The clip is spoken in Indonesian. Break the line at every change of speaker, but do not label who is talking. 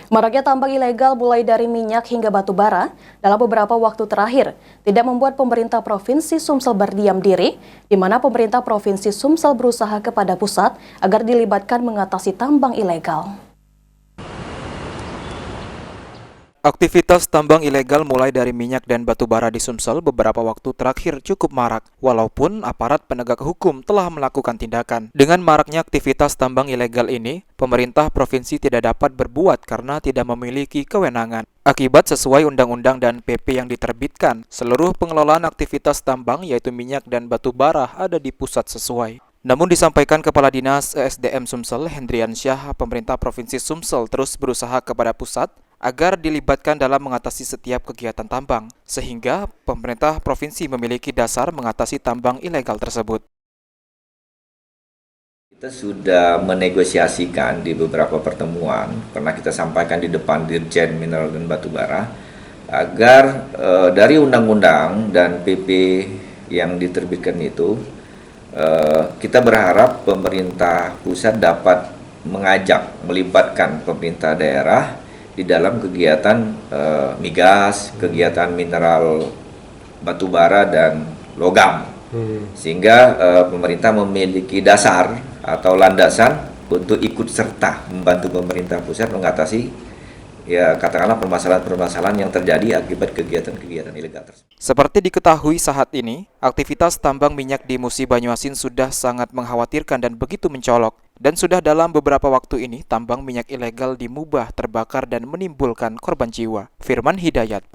Maraknya tambang ilegal mulai dari minyak hingga batu bara dalam beberapa waktu terakhir tidak membuat pemerintah Provinsi Sumsel berdiam diri, di mana pemerintah Provinsi Sumsel berusaha kepada pusat agar dilibatkan mengatasi tambang ilegal.
Aktivitas tambang ilegal mulai dari minyak dan batu bara di Sumsel beberapa waktu terakhir cukup marak, walaupun aparat penegak hukum telah melakukan tindakan. Dengan maraknya aktivitas tambang ilegal ini, pemerintah provinsi tidak dapat berbuat karena tidak memiliki kewenangan. Akibat sesuai undang-undang dan PP yang diterbitkan, seluruh pengelolaan aktivitas tambang yaitu minyak dan batu bara ada di pusat sesuai. Namun disampaikan Kepala Dinas ESDM Sumsel, Hendrian Syah, pemerintah Provinsi Sumsel terus berusaha kepada pusat agar dilibatkan dalam mengatasi setiap kegiatan tambang, sehingga pemerintah provinsi memiliki dasar mengatasi tambang ilegal tersebut.
Kita sudah menegosiasikan di beberapa pertemuan, pernah kita sampaikan di depan Dirjen Mineral dan Batubara, agar dari undang-undang dan PP yang diterbitkan itu, kita berharap pemerintah pusat dapat melibatkan pemerintah daerah di dalam kegiatan migas, kegiatan mineral batubara dan logam, sehingga pemerintah memiliki dasar atau landasan untuk ikut serta membantu pemerintah pusat mengatasi katakanlah permasalahan-permasalahan yang terjadi akibat kegiatan-kegiatan ilegal tersebut.
Seperti diketahui saat ini, aktivitas tambang minyak di Musi Banyuasin sudah sangat mengkhawatirkan dan begitu mencolok. Dan sudah dalam beberapa waktu ini, tambang minyak ilegal di Mubah terbakar dan menimbulkan korban jiwa. Firman Hidayat,